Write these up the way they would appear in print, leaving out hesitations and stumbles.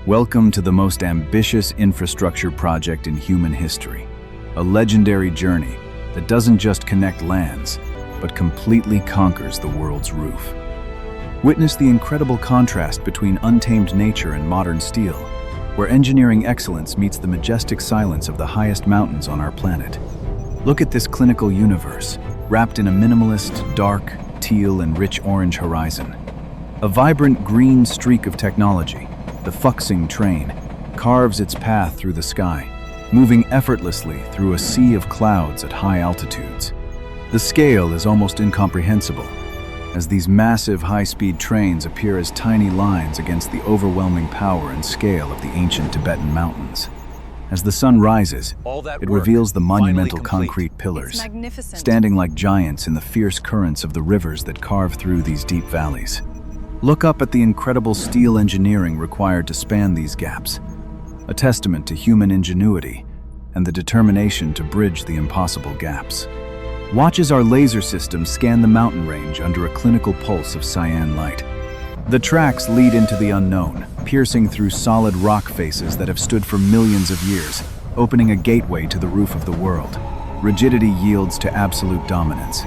Welcome to the most ambitious infrastructure project in human history. A legendary journey that doesn't just connect lands, but completely conquers the world's roof. Witness the incredible contrast between untamed nature and modern steel, where engineering excellence meets the majestic silence of the highest mountains on our planet. Look at this clinical universe, wrapped in a minimalist, dark, teal, and rich orange horizon. A vibrant green streak of technology, the Fuxing train, carves its path through the sky, moving effortlessly through a sea of clouds at high altitudes. The scale is almost incomprehensible, as these massive high-speed trains appear as tiny lines against the overwhelming power and scale of the ancient Tibetan mountains. As the sun rises, it reveals the monumental concrete pillars, standing like giants in the fierce currents of the rivers that carve through these deep valleys. Look up at the incredible steel engineering required to span these gaps, a testament to human ingenuity and the determination to bridge the impossible gaps. Watch as our laser systems scan the mountain range under a clinical pulse of cyan light. The tracks lead into the unknown, piercing through solid rock faces that have stood for millions of years, opening a gateway to the roof of the world. Rigidity yields to absolute dominance.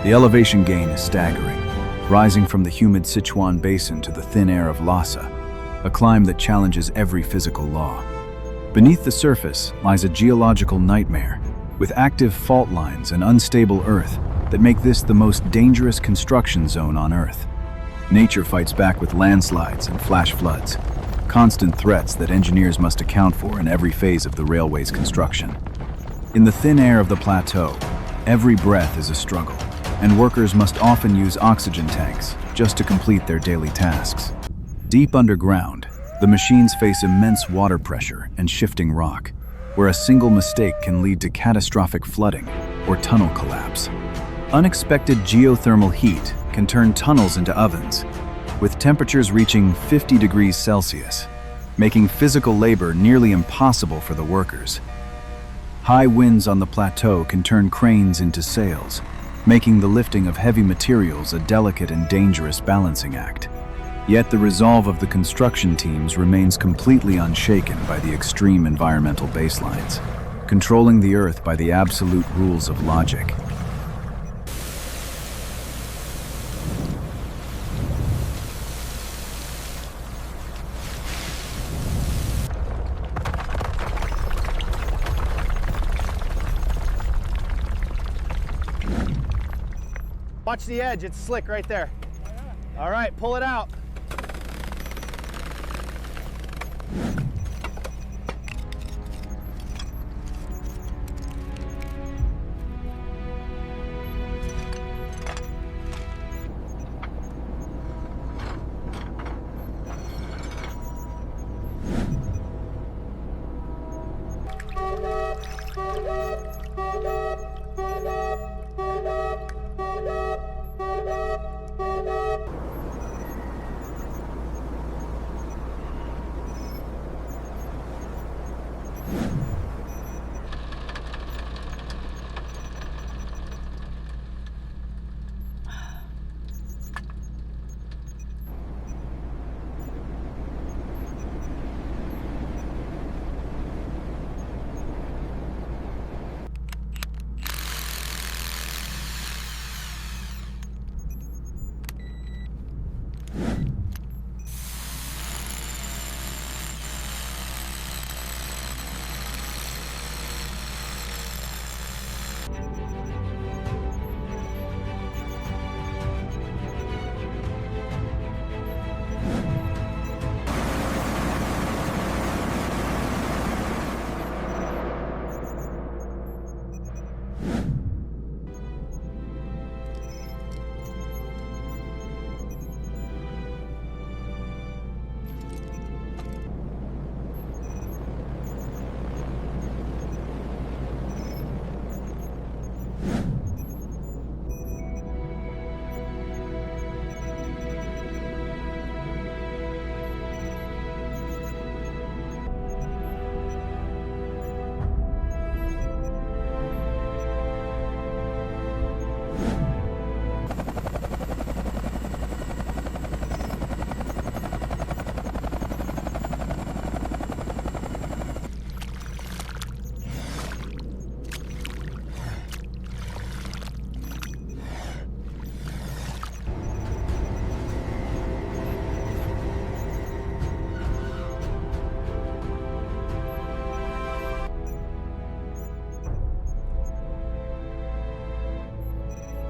The elevation gain is staggering, rising from the humid Sichuan basin to the thin air of Lhasa, a climb that challenges every physical law. Beneath the surface lies a geological nightmare, with active fault lines and unstable earth that make this the most dangerous construction zone on Earth. Nature fights back with landslides and flash floods, constant threats that engineers must account for in every phase of the railway's construction. In the thin air of the plateau, every breath is a struggle, and workers must often use oxygen tanks just to complete their daily tasks. Deep underground, the machines face immense water pressure and shifting rock, where a single mistake can lead to catastrophic flooding or tunnel collapse. Unexpected geothermal heat can turn tunnels into ovens, with temperatures reaching 50 degrees Celsius, making physical labor nearly impossible for the workers. High winds on the plateau can turn cranes into sails, making the lifting of heavy materials a delicate and dangerous balancing act. Yet the resolve of the construction teams remains completely unshaken by the extreme environmental baselines, controlling the Earth by the absolute rules of logic. Watch the edge, it's slick right there. All right, pull it out.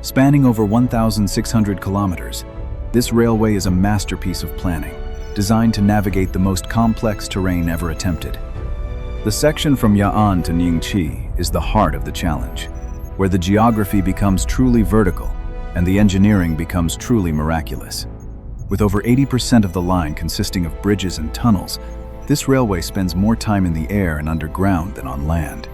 Spanning over 1,600 kilometers, this railway is a masterpiece of planning, designed to navigate the most complex terrain ever attempted. The section from Ya'an to Ningqi is the heart of the challenge, where the geography becomes truly vertical and the engineering becomes truly miraculous. With over 80% of the line consisting of bridges and tunnels, this railway spends more time in the air and underground than on land.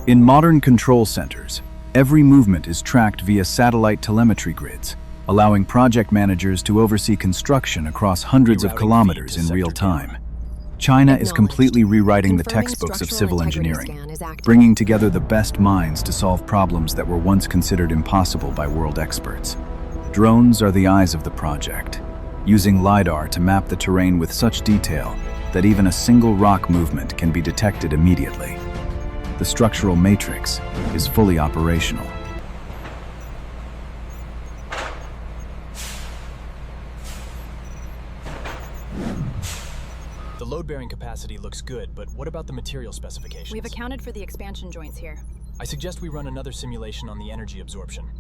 In modern control centers, every movement is tracked via satellite telemetry grids, allowing project managers to oversee construction across hundreds of kilometers in real time. China is completely rewriting the textbooks of civil engineering, bringing together the best minds to solve problems that were once considered impossible by world experts. Drones are the eyes of the project, using LiDAR to map the terrain with such detail that even a single rock movement can be detected immediately. The structural matrix is fully operational. The load-bearing capacity looks good, but what about the material specifications? We've accounted for the expansion joints here. I suggest we run another simulation on the energy absorption.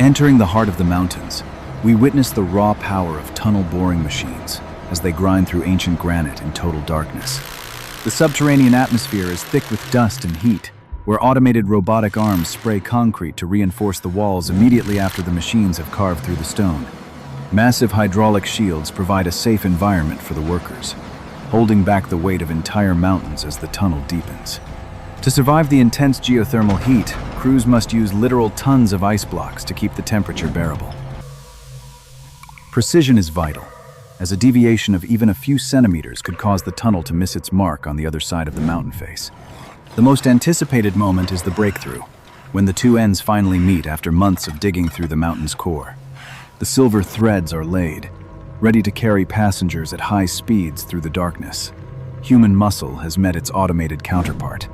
Entering the heart of the mountains, we witness the raw power of tunnel boring machines as they grind through ancient granite in total darkness. The subterranean atmosphere is thick with dust and heat, where automated robotic arms spray concrete to reinforce the walls immediately after the machines have carved through the stone. Massive hydraulic shields provide a safe environment for the workers, holding back the weight of entire mountains as the tunnel deepens. To survive the intense geothermal heat, crews must use literal tons of ice blocks to keep the temperature bearable. Precision is vital, as a deviation of even a few centimeters could cause the tunnel to miss its mark on the other side of the mountain face. The most anticipated moment is the breakthrough, when the two ends finally meet after months of digging through the mountain's core. The silver threads are laid, ready to carry passengers at high speeds through the darkness. Human muscle has met its automated counterpart.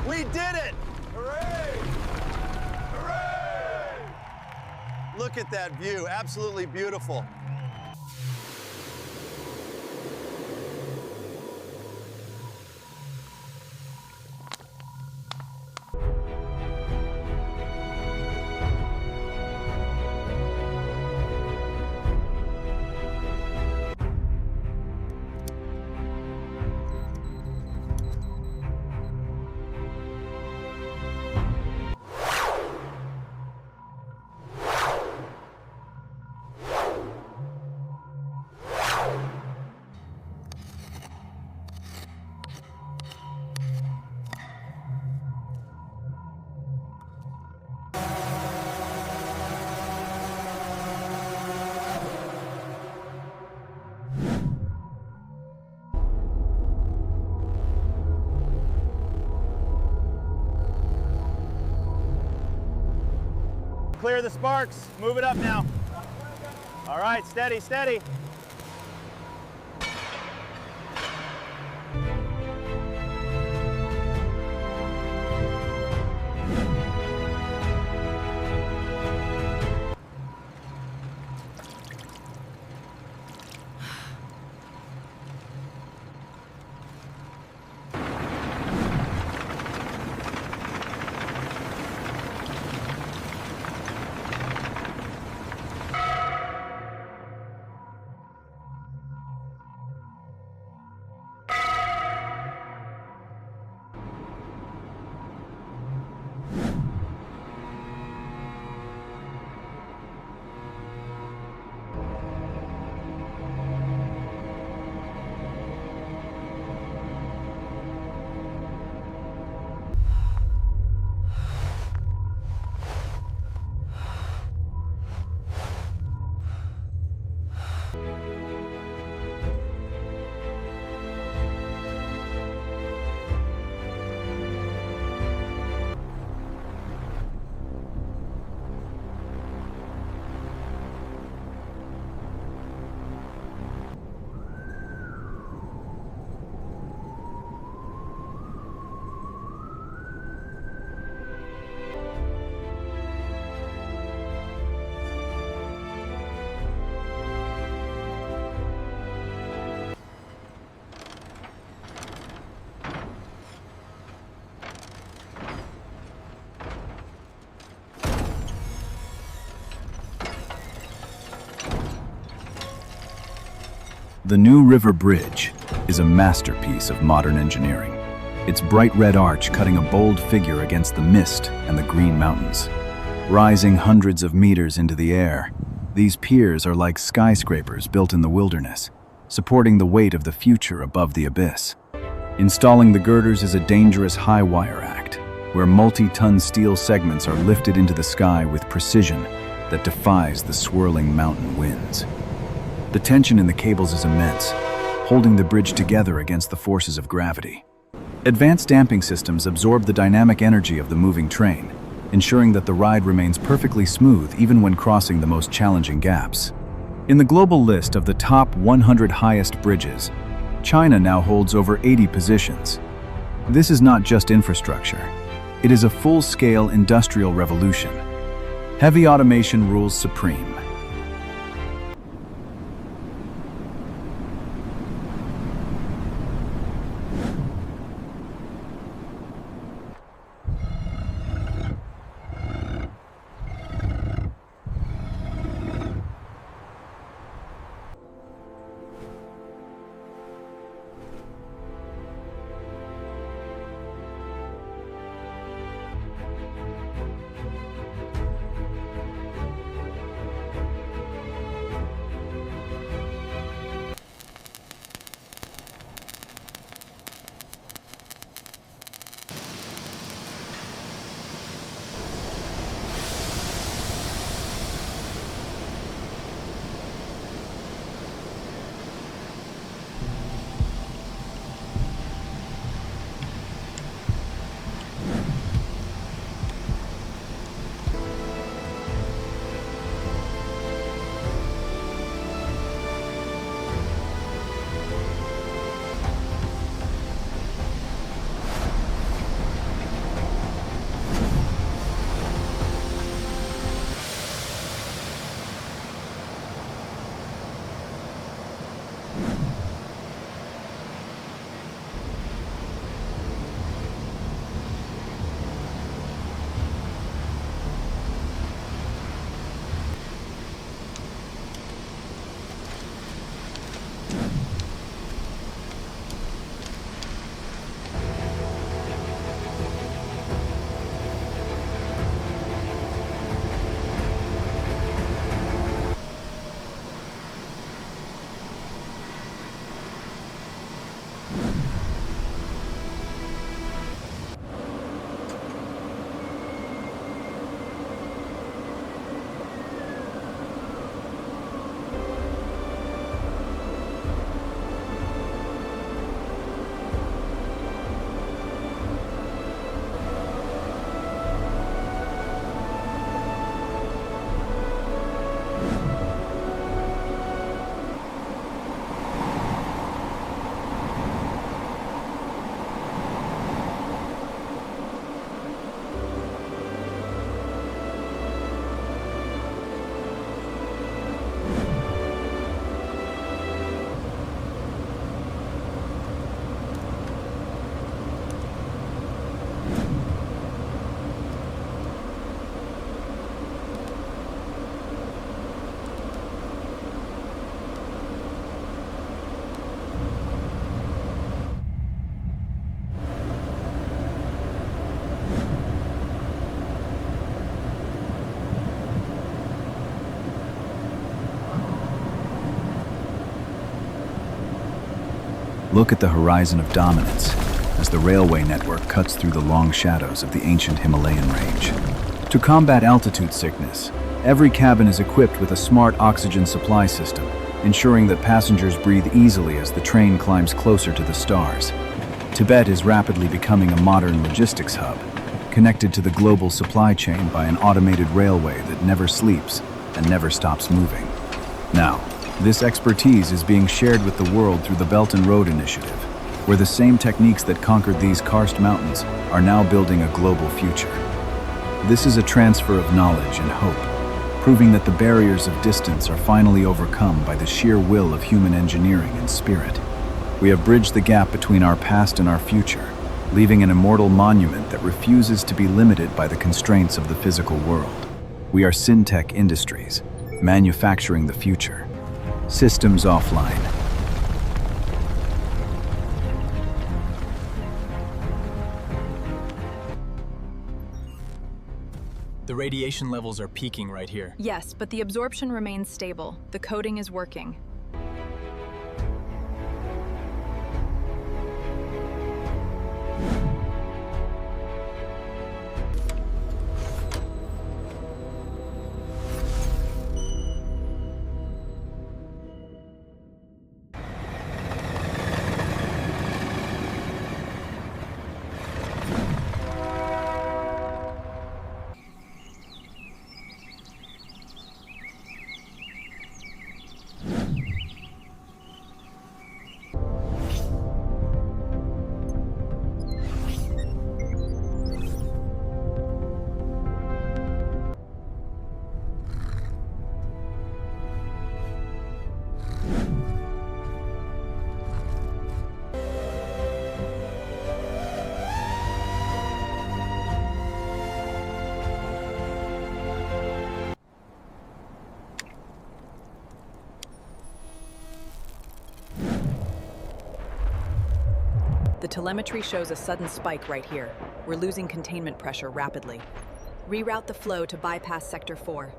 We did it! Hooray! Hooray! Look at that view, absolutely beautiful. Clear the sparks, move it up now. All right, steady, steady. The New River Bridge is a masterpiece of modern engineering, its bright red arch cutting a bold figure against the mist and the green mountains. Rising hundreds of meters into the air, these piers are like skyscrapers built in the wilderness, supporting the weight of the future above the abyss. Installing the girders is a dangerous high-wire act, where multi-ton steel segments are lifted into the sky with precision that defies the swirling mountain winds. The tension in the cables is immense, holding the bridge together against the forces of gravity. Advanced damping systems absorb the dynamic energy of the moving train, ensuring that the ride remains perfectly smooth even when crossing the most challenging gaps. In the global list of the top 100 highest bridges, China now holds over 80 positions. This is not just infrastructure. It is a full-scale industrial revolution. Heavy automation rules supreme. Look at the horizon of dominance as the railway network cuts through the long shadows of the ancient Himalayan range. To combat altitude sickness, every cabin is equipped with a smart oxygen supply system, ensuring that passengers breathe easily as the train climbs closer to the stars. Tibet is rapidly becoming a modern logistics hub, connected to the global supply chain by an automated railway that never sleeps and never stops moving. Now, this expertise is being shared with the world through the Belt and Road Initiative, where the same techniques that conquered these karst mountains are now building a global future. This is a transfer of knowledge and hope, proving that the barriers of distance are finally overcome by the sheer will of human engineering and spirit. We have bridged the gap between our past and our future, leaving an immortal monument that refuses to be limited by the constraints of the physical world. We are Syntech Industries, manufacturing the future. Systems offline. The radiation levels are peaking right here. Yes, but the absorption remains stable. The coating is working. The telemetry shows a sudden spike right here. We're losing containment pressure rapidly. Reroute the flow to bypass Sector 4.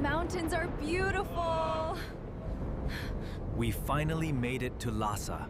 Mountains are beautiful! We finally made it to Lhasa.